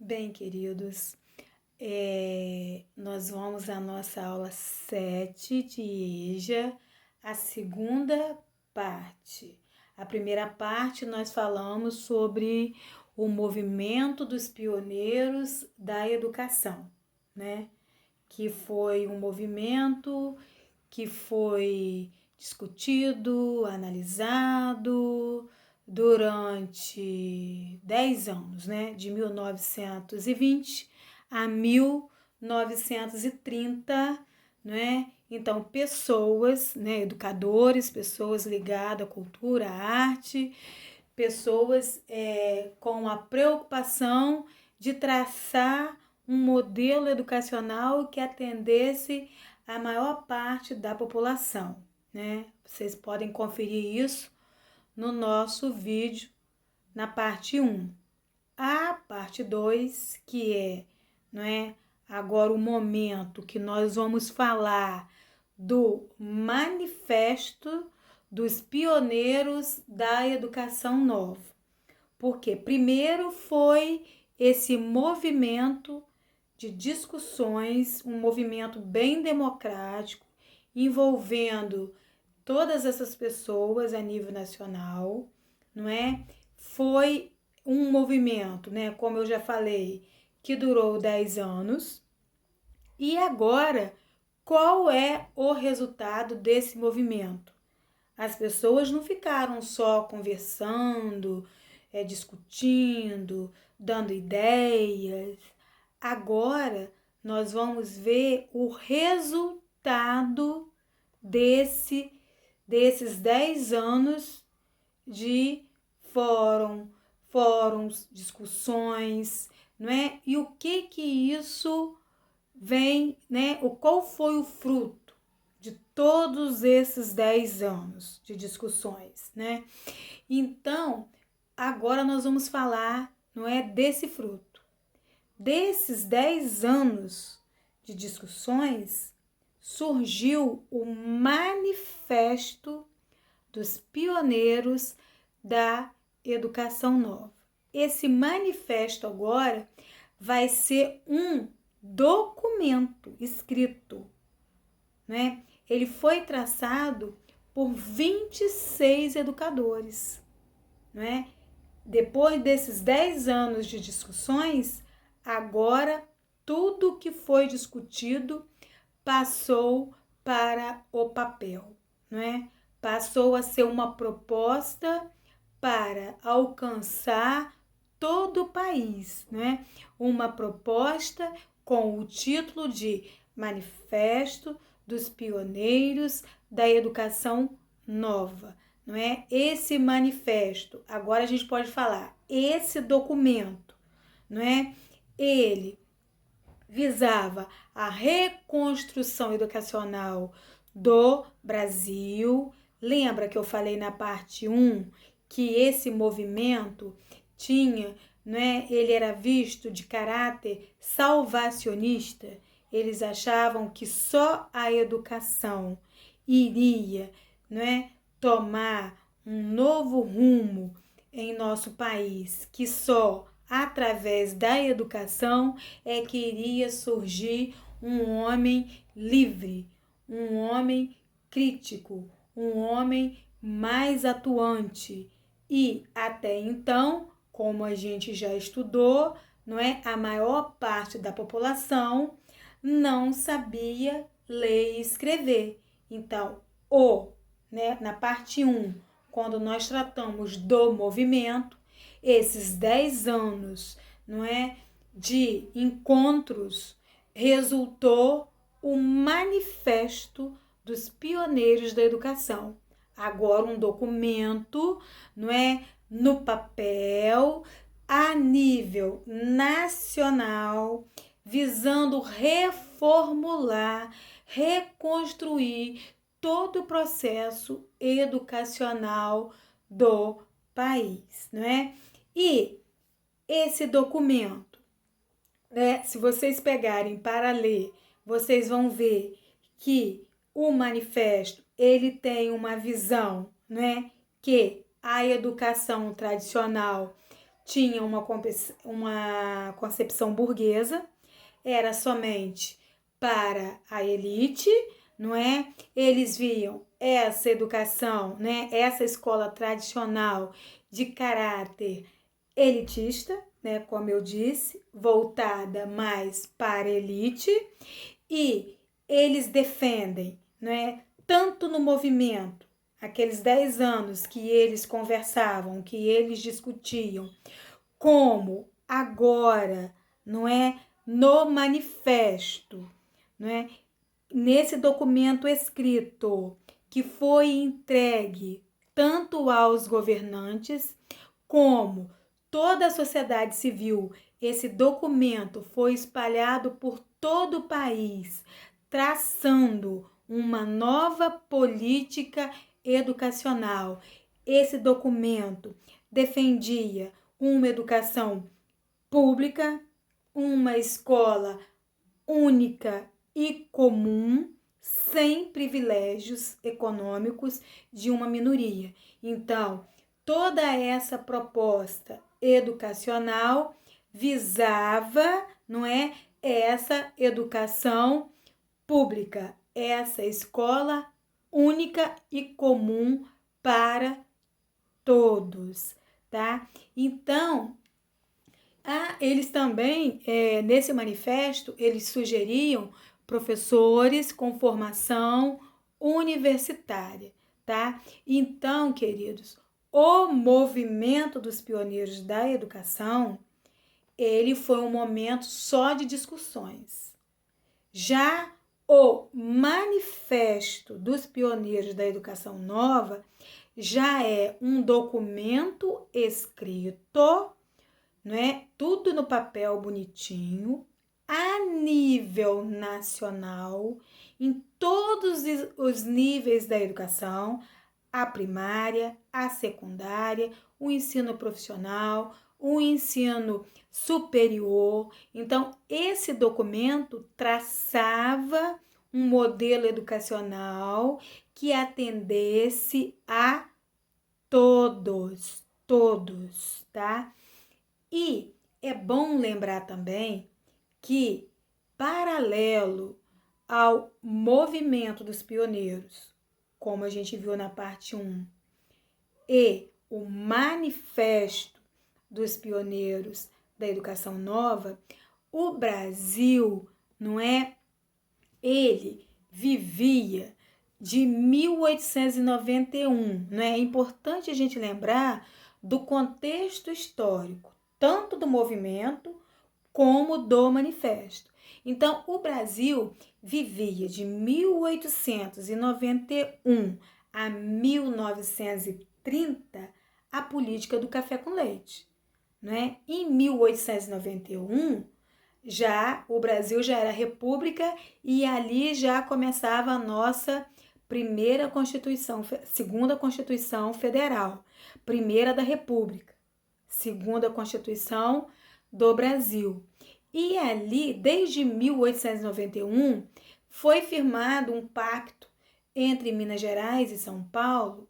Bem, queridos, nós vamos à nossa aula 7 de EJA, a segunda parte. A primeira parte nós falamos sobre o movimento dos pioneiros da educação, né? Que foi um movimento que foi discutido, analisado durante 10 anos, né? De 1920 a 1930, né? Então, pessoas, né, educadores, pessoas ligadas à cultura, à arte, pessoas com a preocupação de traçar um modelo educacional que atendesse a maior parte da população, né? Vocês podem conferir isso no nosso vídeo na parte 1. A parte 2, que não é agora o momento que nós vamos falar do manifesto dos pioneiros da educação nova. Porque primeiro foi esse movimento de discussões, um movimento bem democrático, envolvendo todas essas pessoas a nível nacional, não é? Foi um movimento, né, como eu já falei, que durou 10 anos. E agora, qual é o resultado desse movimento? As pessoas não ficaram só conversando, discutindo, dando ideias. Agora nós vamos ver o resultado desses 10 anos de fóruns, discussões, não é? E o que isso vem, né? Qual foi o fruto de todos esses 10 anos de discussões, né? Então, agora nós vamos falar, não é, desse fruto. Desses 10 anos de discussões, surgiu o manifesto dos pioneiros da educação nova. Esse manifesto agora vai ser um documento escrito, né? Ele foi traçado por 26 educadores, né? Depois desses 10 anos de discussões, agora tudo que foi discutido passou para o papel, né? Passou a ser uma proposta para alcançar todo o país, né? Uma proposta com o título de Manifesto dos Pioneiros da Educação Nova, não é? Esse manifesto, agora a gente pode falar, esse documento, não é? Ele visava a reconstrução educacional do Brasil. Lembra que eu falei na parte 1 que esse movimento tinha, né, ele era visto de caráter salvacionista? Eles achavam que só a educação iria, né, tomar um novo rumo em nosso país, que só através da educação é que iria surgir um homem livre, um homem crítico, um homem mais atuante. E até então, como a gente já estudou, não é? A maior parte da população não sabia ler e escrever. Então, na parte 1, quando nós tratamos do movimento, esses 10 anos, não é, de encontros, resultou o manifesto dos pioneiros da educação. Agora um documento, não é, no papel, a nível nacional, visando reformular, reconstruir todo o processo educacional do país, não é? E esse documento, né, se vocês pegarem para ler, vocês vão ver que o manifesto, ele tem uma visão, né, que a educação tradicional tinha uma concepção burguesa, era somente para a elite, não é? Eles viam essa educação, né, essa escola tradicional de caráter elitista, né, como eu disse, voltada mais para a elite, e eles defendem, né, tanto no movimento, aqueles 10 anos que eles conversavam, que eles discutiam, como agora, não é, no manifesto, não é, nesse documento escrito que foi entregue tanto aos governantes como toda a sociedade civil. Esse documento foi espalhado por todo o país, traçando uma nova política educacional. Esse documento defendia uma educação pública, uma escola única e comum, sem privilégios econômicos de uma minoria. Então, toda essa proposta educacional visava, não é, essa educação pública, essa escola única e comum para todos, tá? Então, eles também, nesse manifesto, eles sugeriam professores com formação universitária, tá? Então, queridos, o movimento dos pioneiros da educação, ele foi um momento só de discussões. Já o manifesto dos pioneiros da educação nova já é um documento escrito, não é? Tudo no papel bonitinho, a nível nacional, em todos os níveis da educação, a primária, a secundária, o ensino profissional, o ensino superior. Então, esse documento traçava um modelo educacional que atendesse a todos, tá? E é bom lembrar também que, paralelo ao movimento dos pioneiros, como a gente viu na parte 1, e o manifesto dos pioneiros da educação nova, o Brasil, não é? Ele vivia de 1891, não é? É importante a gente lembrar do contexto histórico, tanto do movimento como do manifesto. Então, o Brasil vivia de 1891 a 1930 a política do café com leite, né? Em 1891, o Brasil já era república e ali já começava a nossa primeira Constituição, segunda Constituição Federal, primeira da República, segunda Constituição do Brasil. E ali, desde 1891, foi firmado um pacto entre Minas Gerais e São Paulo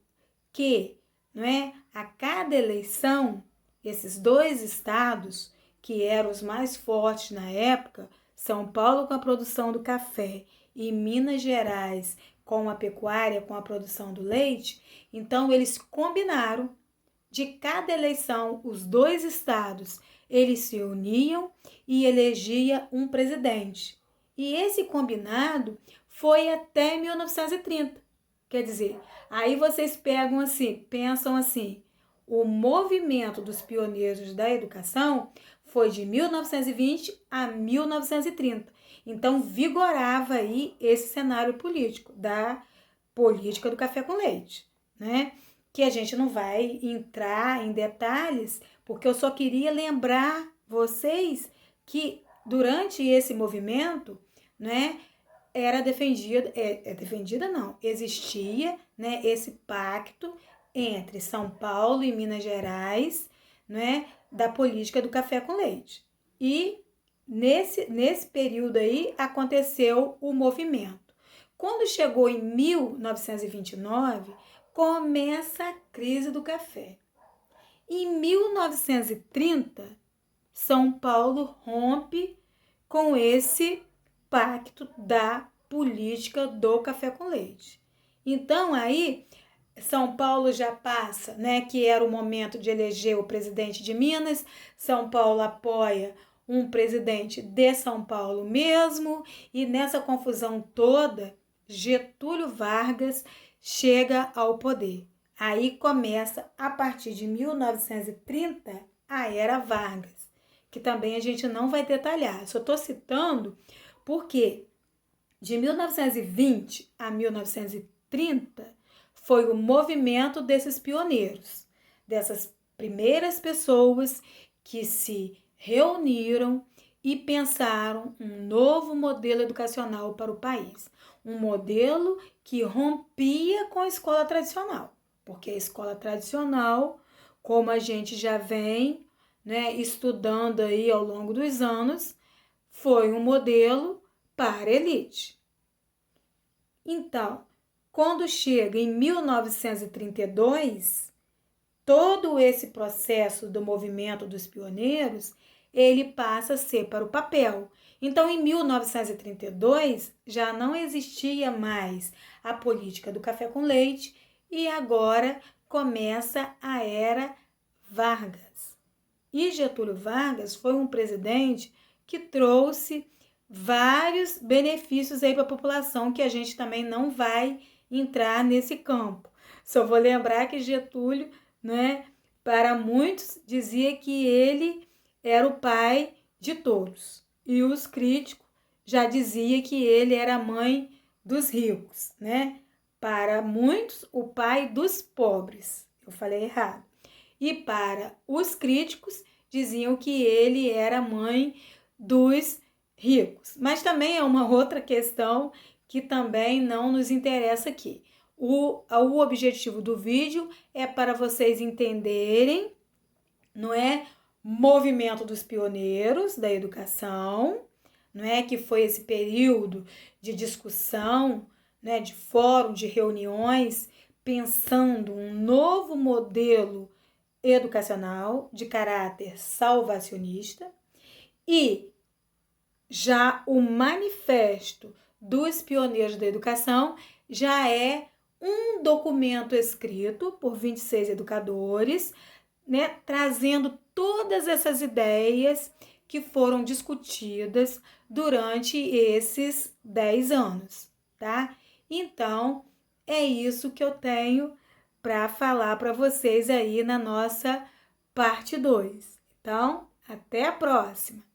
que, não é, a cada eleição, esses dois estados, que eram os mais fortes na época, São Paulo com a produção do café e Minas Gerais com a pecuária, com a produção do leite, então eles combinaram de cada eleição, os dois estados, eles se uniam e elegia um presidente. E esse combinado foi até 1930. Quer dizer, aí vocês pegam assim, pensam assim, o movimento dos pioneiros da educação foi de 1920 a 1930. Então, vigorava aí esse cenário político, da política do café com leite, né? Que a gente não vai entrar em detalhes, porque eu só queria lembrar vocês que durante esse movimento, né, era defendida não, existia, né, esse pacto entre São Paulo e Minas Gerais, né, da política do café com leite. E nesse período aí aconteceu o movimento. Quando chegou em 1929, começa a crise do café. Em 1930, São Paulo rompe com esse pacto da política do café com leite. Então, aí, São Paulo já passa, né, que era o momento de eleger o presidente de Minas, São Paulo apoia um presidente de São Paulo mesmo, e nessa confusão toda, Getúlio Vargas chega ao poder. Aí começa, a partir de 1930, a Era Vargas, que também a gente não vai detalhar. Só estou citando porque de 1920 a 1930 foi o movimento desses pioneiros, dessas primeiras pessoas que se reuniram e pensaram um novo modelo educacional para o país. Um modelo que rompia com a escola tradicional, porque a escola tradicional, como a gente já vem, né, estudando aí ao longo dos anos, foi um modelo para a elite. Então, quando chega em 1932, todo esse processo do movimento dos pioneiros, ele passa a ser para o papel. Então, em 1932, já não existia mais a política do café com leite e agora começa a Era Vargas. E Getúlio Vargas foi um presidente que trouxe vários benefícios aí para a população, que a gente também não vai entrar nesse campo. Só vou lembrar que Getúlio, né, para muitos, dizia que ele era o pai de todos. E os críticos já diziam que ele era a mãe dos ricos, né? Para muitos, o pai dos pobres. Eu falei errado. E para os críticos, diziam que ele era a mãe dos ricos. Mas também é uma outra questão que também não nos interessa aqui. O objetivo do vídeo é para vocês entenderem, não é? Movimento dos pioneiros da educação, não é? Que foi esse período de discussão, né? De fórum, de reuniões, pensando um novo modelo educacional de caráter salvacionista, e já o Manifesto dos Pioneiros da Educação já é um documento escrito por 26 educadores, né, trazendo todas essas ideias que foram discutidas durante esses 10 anos, tá? Então, é isso que eu tenho para falar para vocês aí na nossa parte 2. Então, até a próxima!